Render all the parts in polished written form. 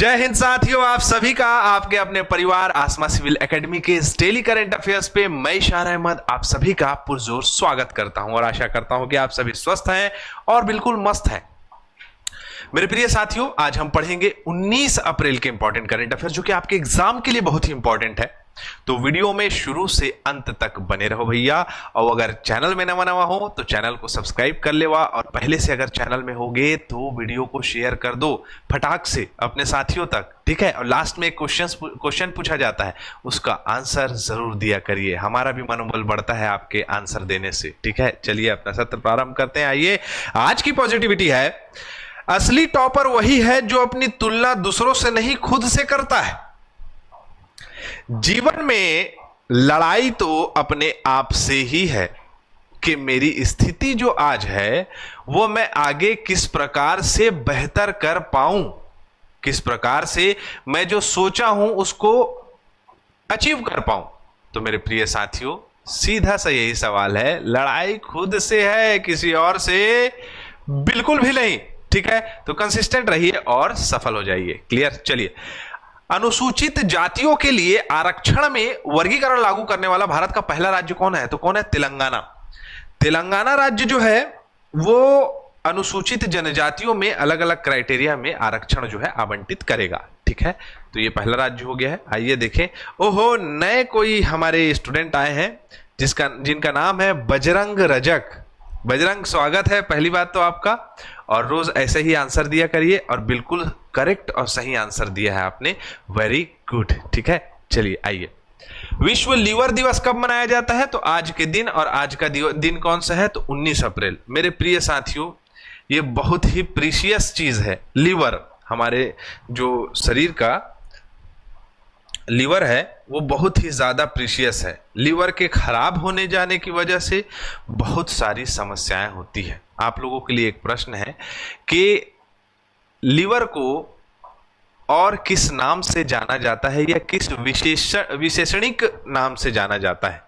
जय हिंद साथियों, आप सभी का आपके अपने परिवार आसमा सिविल एकेडमी के इस डेली करंट अफेयर्स पे मैं इशार अहमद आप सभी का पुरजोर स्वागत करता हूं और आशा करता हूं कि आप सभी स्वस्थ हैं और बिल्कुल मस्त हैं। मेरे प्रिय साथियों, आज हम पढ़ेंगे 19 अप्रैल के इंपॉर्टेंट करंट अफेयर्स जो कि आपके एग्जाम के लिए बहुत ही इंपॉर्टेंट है। तो वीडियो में शुरू से अंत तक बने रहो भैया। और अगर चैनल में नवा नवा हो तो चैनल को सब्सक्राइब कर लेवा, और पहले से अगर चैनल में होगे तो वीडियो को शेयर कर दो फटाक से अपने साथियों तक, ठीक है। और लास्ट में क्वेश्चन पूछा जाता है, उसका आंसर जरूर दिया करिए, हमारा भी मनोबल बढ़ता है आपके आंसर देने से, ठीक है। चलिए अपना सत्र प्रारंभ करते हैं। आइए, आज की पॉजिटिविटी है, असली टॉपर वही है जो अपनी तुलना दूसरों से नहीं खुद से करता है। जीवन में लड़ाई तो अपने आप से ही है कि मेरी स्थिति जो आज है वो मैं आगे किस प्रकार से बेहतर कर पाऊं, किस प्रकार से मैं जो सोचा हूं उसको अचीव कर पाऊं। तो मेरे प्रिय साथियों, सीधा सा यही सवाल है, लड़ाई खुद से है, किसी और से बिल्कुल भी नहीं, ठीक है। तो कंसिस्टेंट रहिए और सफल हो जाइए। क्लियर। चलिए, अनुसूचित जातियों के लिए आरक्षण में वर्गीकरण लागू करने वाला भारत का पहला राज्य कौन है? तो कौन है? तेलंगाना। तेलंगाना राज्य जो है वो अनुसूचित जनजातियों में अलग अलग क्राइटेरिया में आरक्षण जो है आवंटित करेगा, ठीक है। तो ये पहला राज्य हो गया है। आइए देखें। ओहो, नए कोई हमारे स्टूडेंट आए हैं जिनका नाम है बजरंग रजक। बजरंग, स्वागत है पहली बात तो आपका, और रोज ऐसे ही आंसर दिया करिए, और बिल्कुल करेक्ट और सही आंसर दिया है आपने, वेरी गुड, ठीक है। चलिए आइए, विश्व लीवर दिवस कब मनाया जाता है? तो आज के दिन, और आज का दिन कौन सा है? तो 19 अप्रैल। मेरे प्रिय साथियों, ये बहुत ही प्रीशियस चीज है। लीवर, हमारे जो शरीर का लीवर है वो बहुत ही ज्यादा प्रीशियस है। लीवर के खराब होने जाने की वजह से बहुत सारी समस्याएं होती है। आप लोगों के लिए एक प्रश्न है कि लीवर को और किस नाम से जाना जाता है, या किस विशेषणिक नाम से जाना जाता है,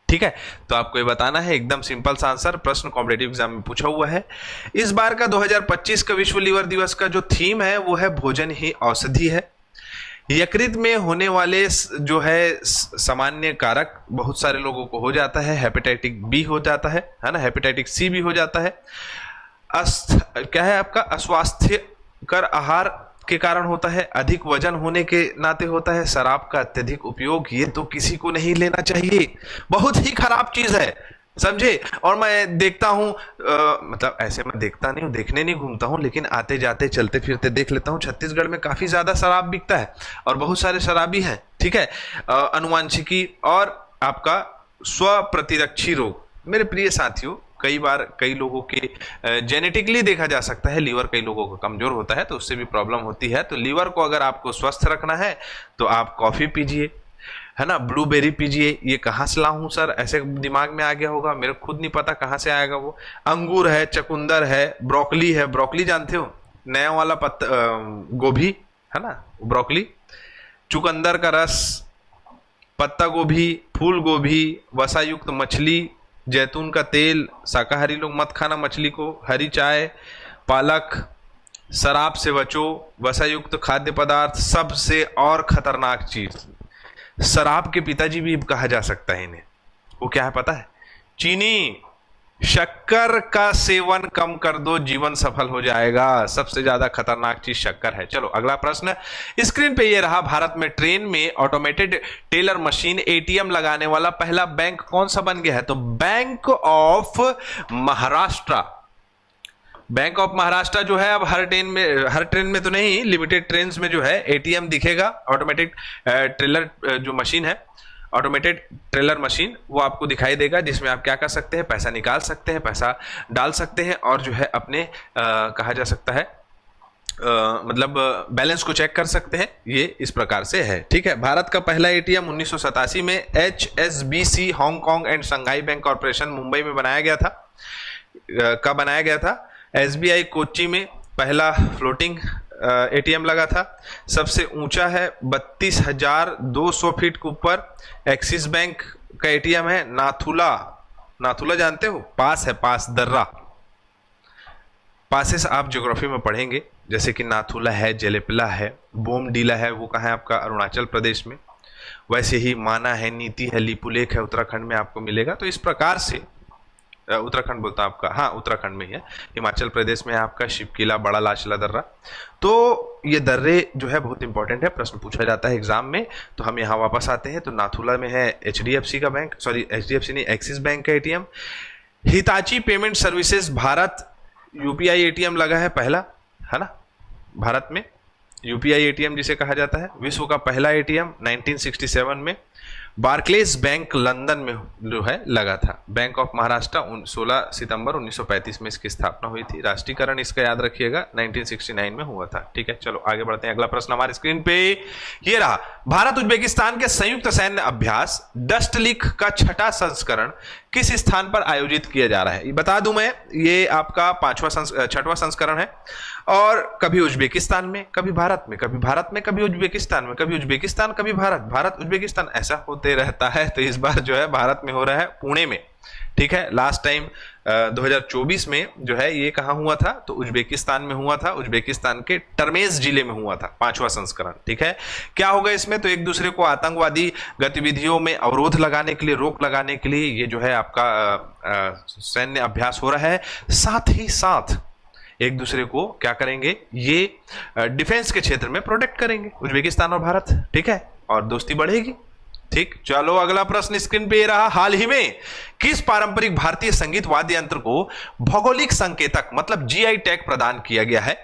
ठीक है। तो आपको ये बताना है, एकदम सिंपल सा आंसर, प्रश्न कॉम्पिटिटिव एग्जाम में पूछा हुआ है। इस बार का 2025 का विश्व लीवर दिवस का जो थीम है वो है भोजन ही औषधि है। यकृत में होने वाले जो है सामान्य कारक बहुत सारे लोगों को हो जाता है। हेपेटाइटिक बी हो जाता है ना, हेपेटाइटिक सी भी हो जाता है। क्या है आपका? अस्वास्थ्यकर आहार के कारण होता है, अधिक वजन होने के नाते होता है, शराब का अत्यधिक उपयोग, ये तो किसी को नहीं लेना चाहिए, बहुत ही खराब चीज है, समझे। और मैं देखता हूं, मतलब ऐसे मैं देखता नहीं हूं, देखने नहीं घूमता हूं, लेकिन आते जाते चलते फिरते देख लेता हूं, छत्तीसगढ़ में काफी ज्यादा शराब बिकता है और बहुत सारे शराबी हैं, ठीक है। अनुवांशिकी और आपका स्व प्रतिरक्षी रोग। मेरे प्रिय साथियों, कई बार कई लोगों के जेनेटिकली देखा जा सकता है, लीवर कई लोगों का कमजोर होता है तो उससे भी प्रॉब्लम होती है। तो लीवर को अगर आपको स्वस्थ रखना है तो आप कॉफी पीजिए, है ना, ब्लूबेरी पीजिए। ये कहाँ से लाऊं सर? ऐसे दिमाग में आ गया होगा, मेरे खुद नहीं पता कहाँ से आएगा वो। अंगूर है, चकुंदर है, ब्रोकली है, ब्रोकली जानते हो, नया वाला पत्ता गोभी है ना, ब्रोकली, चुकंदर का रस, पत्ता गोभी, फूल गोभी, वसा युक्त मछली, जैतून का तेल, शाकाहारी लोग मत खाना मछली को, हरी चाय, पालक, शराब से बचो, वसा युक्त खाद्य पदार्थ, सबसे और खतरनाक चीज, शराब के पिताजी भी कहा जा सकता है इन्हें, वो क्या है पता है? चीनी, शक्कर का सेवन कम कर दो, जीवन सफल हो जाएगा। सबसे ज्यादा खतरनाक चीज शक्कर है। चलो अगला प्रश्न, स्क्रीन पे ये रहा, भारत में ट्रेन में ऑटोमेटेड टेलर मशीन एटीएम लगाने वाला पहला बैंक कौन सा बन गया है? तो bank of Maharashtra. Bank of Maharashtra जो है अब हर ट्रेन में तो नहीं, लिमिटेड ट्रेन में जो है एटीएम दिखेगा, ऑटोमेटिक ट्रेलर जो मशीन है, ऑटोमेटेड ट्रेलर मशीन, वो आपको दिखाई देगा, जिसमें आप क्या कर सकते हैं? पैसा निकाल सकते हैं, पैसा डाल सकते हैं, और जो है अपने कहा जा सकता है मतलब बैलेंस को चेक कर सकते हैं। ये इस प्रकार से है, ठीक है। भारत का पहला एटीएम 1987 में HSBC Hong Kong and Shanghai bank corporation Mumbai में बनाया गया था। कब बनाया गया था? SBI कोच्चि में पहला फ्लोटिंग एटीएम लगा था। सबसे ऊंचा है 32,200 फीट के ऊपर एक्सिस बैंक का एटीएम है। नाथुला जानते हो? पास है, पास दर्रा, पासेस आप ज्योग्राफी में पढ़ेंगे, जैसे कि नाथुला है, जेलेपला है, बोमडीला है, वो कहाँ है आपका अरुणाचल प्रदेश में। वैसे ही माना है, नीति है, लिपुलेख है, उत्तराखंड में आपको मिलेगा। तो इस प्रकार से उत्तराखंड बोलता आपका, हाँ उत्तराखंड में ही है। हिमाचल प्रदेश में है आपका शिवकिला, बड़ा लाचला दर्रा। तो ये दर्रे जो है बहुत इंपॉर्टेंट है, प्रश्न पूछा जाता है एग्जाम में। तो हम यहाँ वापस आते हैं, तो नाथुला में है HDFC का बैंक, सॉरी HDFC नहीं, एक्सिस बैंक का ATM। Hitachi payment services Bharat UPI ATM लगा है पहला, है ना, भारत में UPI ATM जिसे कहा जाता है। विश्व का पहला ATM 1967 में। बार्कलेस बैंक लंदन में जो है लगा था। बैंक ऑफ महाराष्ट्र 16 सितंबर 1935 में इसकी स्थापना हुई थी। राष्ट्रीयकरण इसका याद रखिएगा 1969 में हुआ था। ठीक है, चलो आगे बढ़ते हैं। अगला प्रश्न हमारे स्क्रीन पे ये रहा, भारत उज्बेकिस्तान के संयुक्त सैन्य अभ्यास डस्ट लीग का 6वां संस्करण किस स्थान पर आयोजित किया जा रहा है? ये बता दूं मैं, ये आपका 6वां संस्करण है, और कभी उज्बेकिस्तान में, कभी भारत में, कभी भारत में, कभी उज्बेकिस्तान में, कभी उज्बेकिस्तान, कभी भारत, भारत उज्बेकिस्तान, ऐसा होते रहता है। तो इस बार जो है भारत में हो रहा है, पुणे में। ठीक है, लास्ट टाइम 2024 में जो है ये कहाँ हुआ था? तो उज्बेकिस्तान में हुआ था, उज्बेकिस्तान के टर्मेज जिले में हुआ था 5वां संस्करण। ठीक है, क्या होगा इसमें? तो एक दूसरे को आतंकवादी गतिविधियों में अवरोध लगाने के लिए, रोक लगाने के लिए ये जो है आपका सैन्य अभ्यास हो रहा है। साथ ही साथ एक दूसरे को क्या करेंगे, ये डिफेंस के क्षेत्र में प्रोटेक्ट करेंगे उज्बेकिस्तान और भारत। ठीक है, और दोस्ती बढ़ेगी। ठीक, चलो अगला प्रश्न स्क्रीन पे रहा, हाल ही में किस पारंपरिक भारतीय संगीत वाद्य यंत्र को भौगोलिक संकेतक मतलब GI टैग प्रदान किया गया है,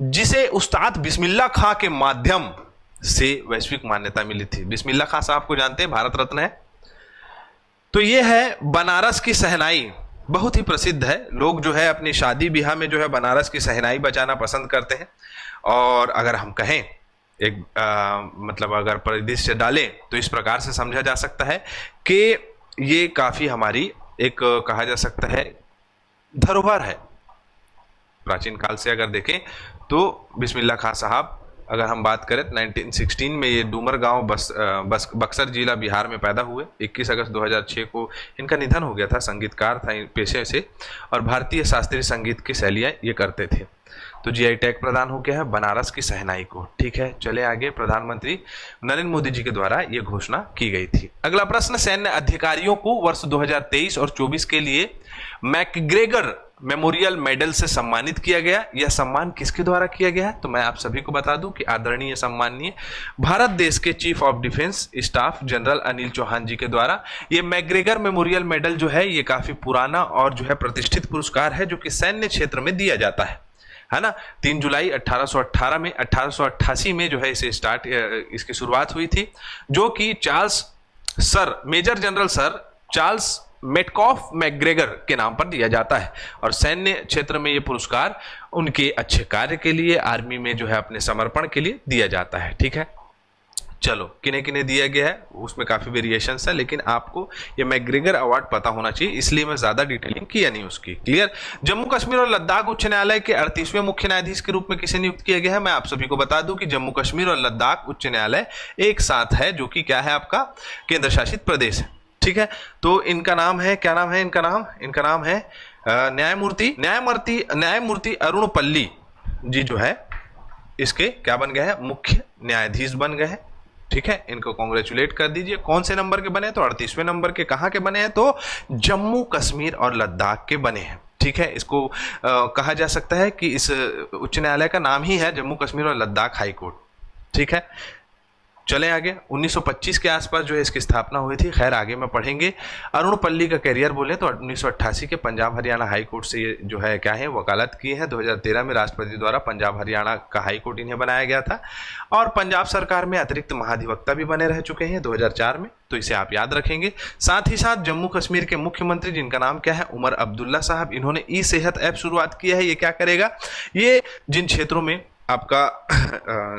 जिसे उस्ताद बिस्मिल्लाह खां के माध्यम से वैश्विक मान्यता मिली थी? बिस्मिल्लाह खां साहब को जानते हैं, भारत रत्न है। तो ये है बनारस की शहनाई, बहुत ही प्रसिद्ध है। लोग जो है अपनी शादी ब्याह में जो है बनारस की शहनाई बजाना पसंद करते हैं। और अगर हम कहें एक मतलब अगर परिदृश्य डालें तो इस प्रकार से समझा जा सकता है कि ये काफी हमारी एक कहा जा सकता है धरोहर है। प्राचीन काल से अगर देखें तो बिस्मिल्लाह खां साहब, अगर हम बात करें 1916 में ये डूमरगांव बक्सर जिला बिहार में पैदा हुए। 21 अगस्त 2006 को इनका निधन हो गया था। संगीतकार था पेशे से और भारतीय शास्त्रीय संगीत की शैलियाँ ये करते थे। तो GI टैग प्रदान हो गया है बनारस की शहनाई को। ठीक है, चले आगे। प्रधानमंत्री नरेंद्र मोदी जी के द्वारा ये घोषणा की गई थी। अगला प्रश्न, सैन्य अधिकारियों को वर्ष 2023 और 24 के लिए मैकग्रेगर मेमोरियल मेडल से सम्मानित किया गया। यह सम्मान किसके द्वारा किया गया है? तो मैं आप सभी को बता दूं कि आदरणीय सम्माननीय भारत देश के chief of defence staff general Anil Chauhan ji के द्वारा ये मैकग्रेगर मेमोरियल मेडल जो है ये काफी पुराना और जो है प्रतिष्ठित पुरस्कार है, जो कि सैन्य क्षेत्र में दिया जाता है ना। 3 जुलाई 1888 में जो है इसे इसकी शुरुआत हुई थी, जो कि major general sir Charles Metcalfe MacGregor के नाम पर दिया जाता है। और सैन्य क्षेत्र में ये पुरस्कार उनके अच्छे कार्य के लिए, आर्मी में जो है अपने समर्पण के लिए दिया जाता है। ठीक है, चलो किन्हें किन्हें दिया गया है उसमें काफी वेरिएशंस है, लेकिन आपको ये मैकग्रेगर अवार्ड पता होना चाहिए, इसलिए मैं ज्यादा डिटेलिंग किया नहीं उसकी। क्लियर। जम्मू कश्मीर और लद्दाख उच्च न्यायालय के 38वें मुख्य न्यायाधीश के रूप में किसे नियुक्त किया गया है? मैं आप सभी को बता दूं कि जम्मू कश्मीर और लद्दाख उच्च न्यायालय एक साथ है, जो कि क्या है आपका केंद्र शासित प्रदेश है। ठीक है, तो इनका नाम है, क्या नाम है इनका नाम है न्यायमूर्ति अरुण पल्ली जी जो है इसके क्या बन गए हैं? मुख्य न्यायाधीश बन गए हैं। ठीक है, इनको कॉन्ग्रेचुलेट कर दीजिए। कौन से नंबर के बने? तो 38वें नंबर के। कहां के बने हैं? तो जम्मू कश्मीर और लद्दाख के बने हैं। ठीक है, इसको कहा जा सकता है कि इस उच्च न्यायालय का नाम ही है जम्मू कश्मीर और लद्दाख हाई कोर्ट। ठीक है, चले आगे। 1925 के आसपास जो है इसकी स्थापना हुई थी। खैर आगे में पढ़ेंगे। अरुण पल्ली का करियर बोले तो 1988 के पंजाब हरियाणा हाई कोर्ट से ये जो है क्या है वकालत की है। 2013 में राष्ट्रपति द्वारा पंजाब हरियाणा का हाई कोर्ट इन्हें बनाया गया था, और पंजाब सरकार में अतिरिक्त महाधिवक्ता भी बने रह चुके हैं 2004 में, तो इसे आप याद रखेंगे। साथ ही साथ जम्मू कश्मीर के मुख्यमंत्री जिनका नाम क्या है? उमर अब्दुल्ला साहब, इन्होंने ई-सेहत ऐप शुरुआत किया है। ये क्या करेगा? ये जिन क्षेत्रों में आपका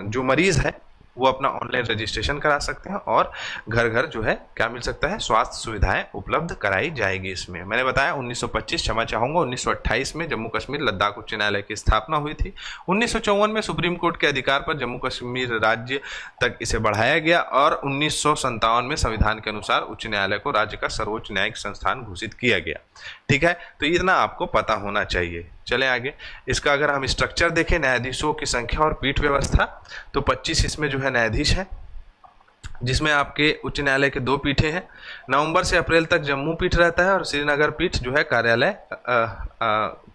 जो मरीज है वो अपना ऑनलाइन रजिस्ट्रेशन करा सकते हैं और घर घर जो है क्या मिल सकता है? स्वास्थ्य सुविधाएं उपलब्ध कराई जाएगी। इसमें मैंने बताया 1925, क्षमा चाहूंगा 1928 में जम्मू कश्मीर लद्दाख उच्च न्यायालय की स्थापना हुई थी। 1954 में सुप्रीम कोर्ट के अधिकार पर जम्मू कश्मीर राज्य तक इसे बढ़ाया गया, और 1957 में संविधान के अनुसार उच्च न्यायालय को राज्य का सर्वोच्च न्यायिक संस्थान घोषित किया गया। ठीक है, तो इतना आपको पता होना चाहिए। चले आगे। इसका अगर हम स्ट्रक्चर देखें, न्यायाधीशों की संख्या और पीठ व्यवस्था, तो 25 इसमें जो है न्यायाधीश है, जिसमें आपके उच्च न्यायालय के 2 पीठे हैं। नवंबर से अप्रैल तक जम्मू पीठ रहता है और श्रीनगर पीठ जो है कार्यालय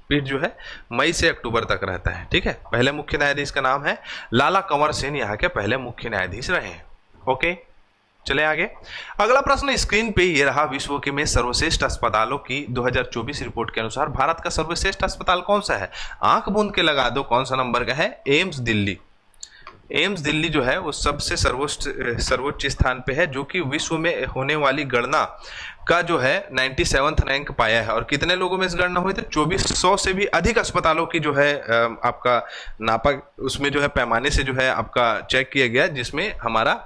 पीठ जो है मई से अक्टूबर तक रहता है। ठीक है, पहले मुख्य न्यायाधीश का नाम है लाला कंवर सेन, यहाँ के पहले मुख्य न्यायाधीश रहे हैं। ओके, चले आगे। अगला प्रश्न स्क्रीन पे ये रहा, विश्व के में सर्वश्रेष्ठ अस्पतालों की 2024 रिपोर्ट के अनुसार भारत का सर्वश्रेष्ठ अस्पताल कौन सा है? आंख बूंद के लगा दो कौन सा नंबर का है? एम्स दिल्ली। एम्स दिल्ली जो है वो सबसे सर्वोच्च स्थान पे है, जो कि विश्व में होने वाली गणना का जो है 97वां रैंक पाया है। और कितने लोगों में इस गणना हुई? तो 2400 से भी अधिक अस्पतालों की जो है आपका नापा, उसमें जो है पैमाने से जो है आपका चेक किया गया, जिसमें हमारा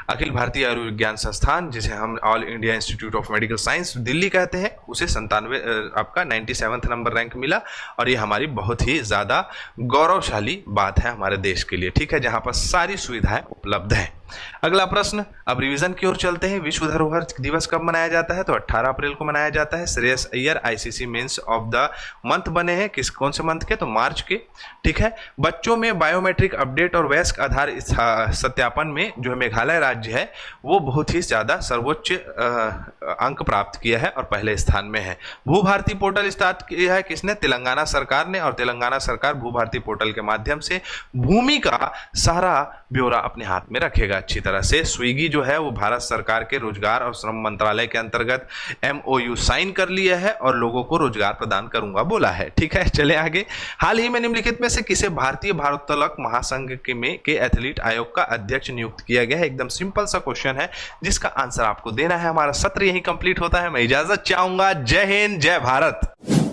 अखिल भारतीय आयुर्विज्ञान संस्थान, जिसे हम all India institute of medical science Delhi कहते हैं, उसे 97 आपका 97वां नंबर रैंक मिला। और ये हमारी बहुत ही ज़्यादा गौरवशाली बात है हमारे देश के लिए। ठीक है, जहाँ पर सारी सुविधाएं उपलब्ध हैं। अगला प्रश्न, अब रिवीजन की ओर चलते हैं। विश्व धरोहर दिवस कब मनाया जाता है? तो 18 अप्रैल को मनाया जाता है। Shreyas Iyer ICC men's of the month बने हैं, कौन से मंथ के? तो मार्च के। ठीक है, बच्चों में बायोमेट्रिक अपडेट और वयस्क आधार सत्यापन में जो मेघालय राज्य है वो बहुत ही ज्यादा सर्वोच्च अंक प्राप्त किया है और पहले स्थान में है। भू भारती पोर्टल स्टार्ट किया है किसने? तेलंगाना सरकार ने। और तेलंगाना सरकार भू भारती पोर्टल के माध्यम से भूमि का सारा ब्यौरा अपने हाथ में रखेगा अच्छी तरह से। स्विगी जो है वो भारत सरकार के रोजगार और श्रम मंत्रालय के अंतर्गत MOU साइन कर लिया है और लोगों को रोजगार प्रदान करूंगा बोला है। ठीक है, चले आगे। हाल ही में निम्नलिखित में से किसे भारतीय भारोत्तोलक महासंघ के एथलीट आयोग का अध्यक्ष नियुक्त किया गया है? एकदम सिंपल सा क्वेश्चन है जिसका आंसर आपको देना है। हमारा सत्र यही कंप्लीट होता है। मैं इजाजत चाहूंगा। जय हिंद, जय भारत।